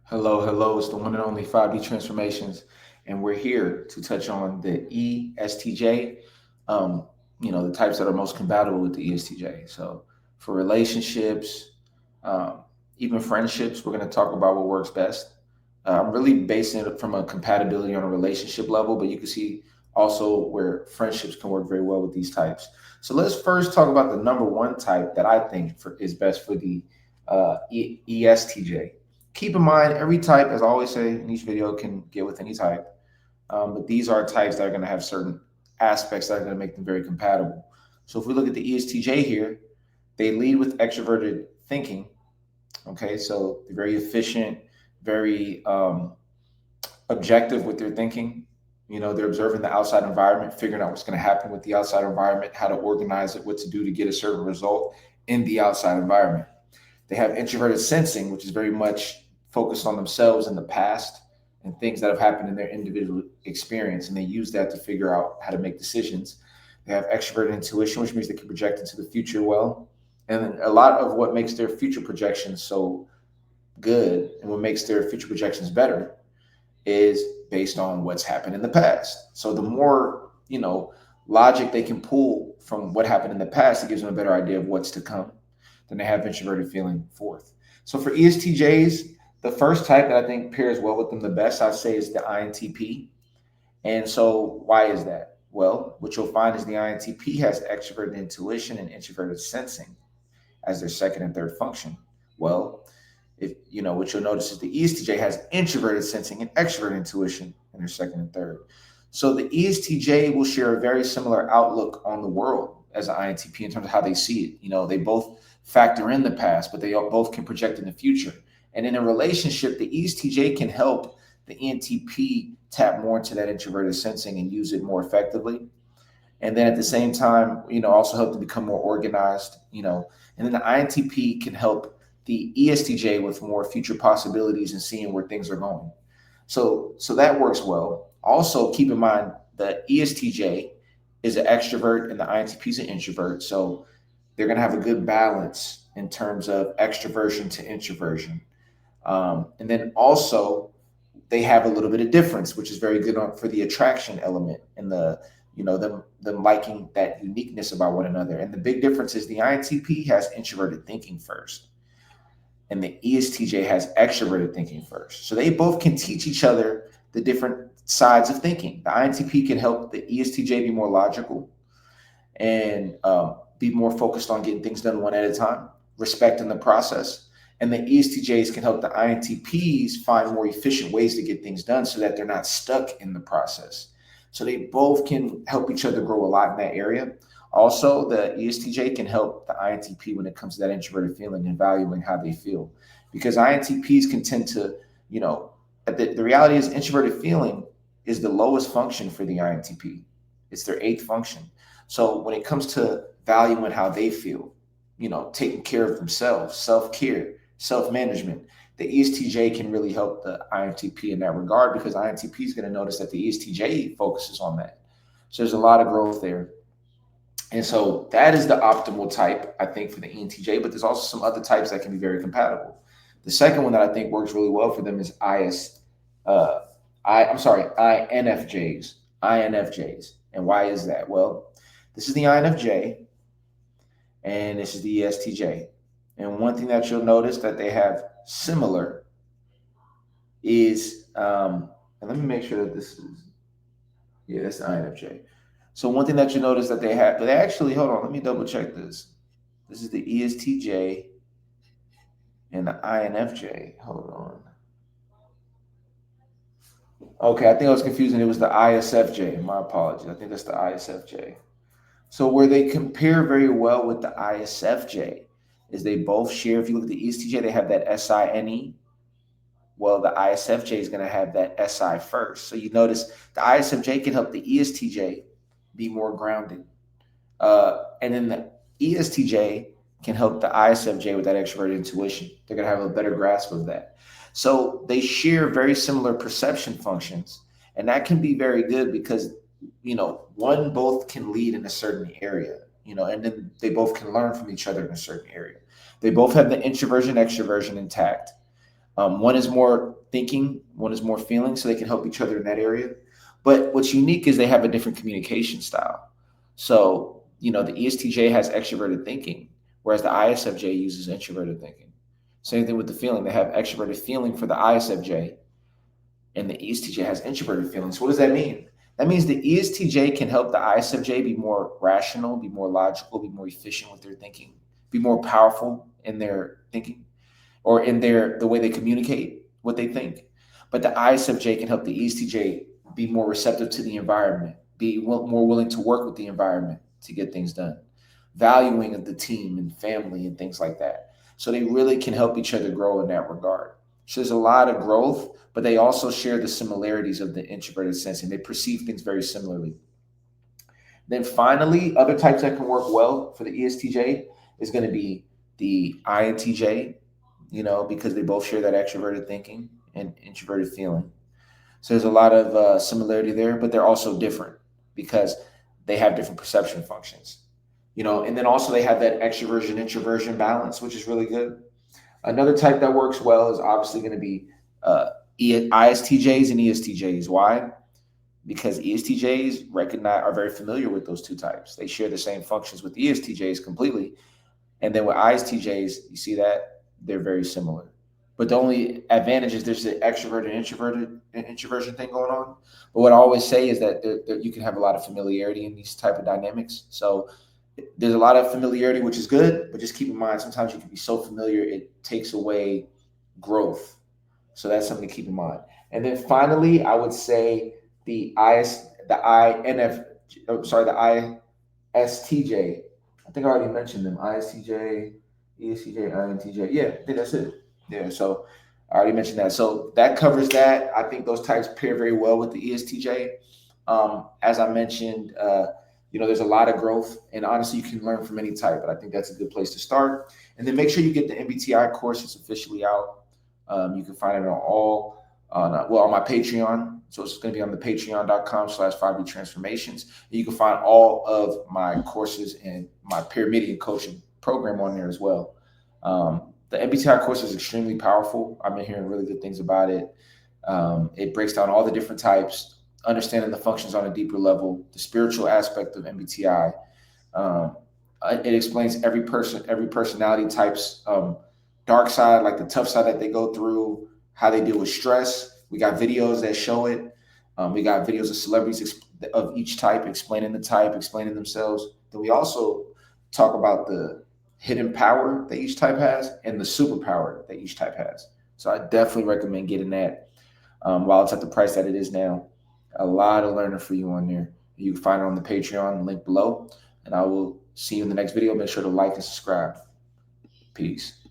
Hello, hello. It's the one and only 5D Transformations, and we're here to touch on the ESTJ. Um, the types that are most compatible with the ESTJ. So, for relationships, um, even friendships, we're going to talk about what works best. I'm really basing it from a compatibility on a relationship level, but you can see also where friendships can work very well with these types. So, let's first talk about the number one type that I think is best for the ESTJ. Keep in mind, every type, as I always say in each video, can get with any type. But these are types that are going to have certain aspects that are going to make them very compatible. So if we look at the ESTJ here, they lead with extroverted thinking. Okay, so they're very efficient, very objective with their thinking. They're observing the outside environment, figuring out what's going to happen with the outside environment, how to organize it, what to do to get a certain result in the outside environment. They have introverted sensing, which is very much focused on themselves in the past and things that have happened in their individual experience, and they use that to figure out how to make decisions. They have extroverted intuition, which means they can project into the future well. And a lot of what makes their future projections so good and what makes their future projections better is based on what's happened in the past. So the more, logic they can pull from what happened in the past, it gives them a better idea of what's to come. Then they have introverted feeling fourth. So for ESTJs, the first type that I think pairs well with them the best, I'd say, is the INTP. And so why is that? Well, what you'll find is the INTP has extroverted intuition and introverted sensing as their second and third function. Well, if what you'll notice is the ESTJ has introverted sensing and extroverted intuition in their second and third. So the ESTJ will share a very similar outlook on the world as an INTP in terms of how they see it. They both factor in the past, but they both can project in the future. And in a relationship, the ESTJ can help the ENTP tap more into that introverted sensing and use it more effectively. And then at the same time, also help to become more organized, and then the INTP can help the ESTJ with more future possibilities and seeing where things are going. So that works well. Also, keep in mind the ESTJ is an extrovert and the INTP is an introvert. So they're going to have a good balance in terms of extroversion to introversion. And then also, they have a little bit of difference, which is very good for the attraction element and them liking that uniqueness about one another. And the big difference is the INTP has introverted thinking first, and the ESTJ has extroverted thinking first. So they both can teach each other the different sides of thinking. The INTP can help the ESTJ be more logical and be more focused on getting things done one at a time, respecting the process. And the ESTJs can help the INTPs find more efficient ways to get things done so that they're not stuck in the process. So they both can help each other grow a lot in that area. Also, the ESTJ can help the INTP when it comes to that introverted feeling and valuing how they feel. Because INTPs can tend to, the reality is introverted feeling is the lowest function for the INTP. It's their eighth function. So when it comes to valuing how they feel, taking care of themselves, self-care, self-management, the ESTJ can really help the INTP in that regard because INTP is going to notice that the ESTJ focuses on that. So there's a lot of growth there. And so that is the optimal type, I think, for the ENTJ, but there's also some other types that can be very compatible. The second one that I think works really well for them is INFJs. INFJs. And why is that? Well, this is the INFJ and this is the ESTJ. And one thing that you'll notice that they have similar is, and let me make sure that this is, yeah, that's the INFJ. So one thing that you notice that they have, but they actually, hold on, let me double check this. This is the ESTJ and the INFJ. Hold on. Okay, I think I was confusing. It was the ISFJ. My apologies. I think that's the ISFJ. So where they compare very well with the ISFJ is they both share. If you look at the ESTJ, they have that SINE. Well, the ISFJ is going to have that SI first. So you notice the ISFJ can help the ESTJ be more grounded. And then the ESTJ can help the ISFJ with that extroverted intuition. They're going to have a better grasp of that. So they share very similar perception functions. And that can be very good because, one both can lead in a certain area, and then they both can learn from each other in a certain area. They both have the introversion, extroversion intact. One is more thinking, one is more feeling, so they can help each other in that area. But what's unique is they have a different communication style. So, the ESTJ has extroverted thinking, whereas the ISFJ uses introverted thinking. Same thing with the feeling. They have extroverted feeling for the ISFJ, and the ESTJ has introverted feelings. What does that mean? That means the ESTJ can help the ISFJ be more rational, be more logical, be more efficient with their thinking, be more powerful in their thinking or in the way they communicate what they think. But the ISFJ can help the ESTJ be more receptive to the environment, be more willing to work with the environment to get things done, valuing of the team and family and things like that. So they really can help each other grow in that regard. So there's a lot of growth, but they also share the similarities of the introverted sensing. They perceive things very similarly. Then finally, other types that can work well for the ESTJ is going to be the INTJ, because they both share that extroverted thinking and introverted feeling. So there's a lot of similarity there, but they're also different because they have different perception functions. And then also they have that extroversion introversion balance, which is really good. Another type that works well is obviously going to be ISTJs and ESTJs. Why? Because ESTJs are very familiar with those two types. They share the same functions with ESTJs completely. And then with ISTJs, you see that they're very similar. But the only advantage is there's the extroverted and introverted introversion thing going on. But what I always say is that you can have a lot of familiarity in these type of dynamics. So there's a lot of familiarity, which is good, but just keep in mind sometimes you can be so familiar it takes away growth. So that's something to keep in mind. And then finally, I would say the ISTJ. I think I already mentioned them. ISTJ, ESTJ, INTJ. Yeah, I think that's it. Yeah, so I already mentioned that. So that covers that. I think those types pair very well with the ESTJ. As I mentioned, there's a lot of growth, and honestly, you can learn from any type. But I think that's a good place to start. And then make sure you get the MBTI course. It's officially out. You can find it on my Patreon. So it's going to be on the patreon.com/5D transformations. You can find all of my courses and my pyramiding coaching program on there as well. The MBTI course is extremely powerful. I've been hearing really good things about it. It breaks down all the different types, understanding the functions on a deeper level, the spiritual aspect of MBTI. It explains every personality type's dark side, like the tough side that they go through, how they deal with stress. We got videos that show it. We got videos of celebrities of each type, explaining themselves. Then we also talk about the hidden power that each type has and the superpower that each type has. So I definitely recommend getting that while it's at the price that it is now. A lot of learning for you on there. You can find it on the Patreon link below. And I will see you in the next video. Make sure to like and subscribe. Peace.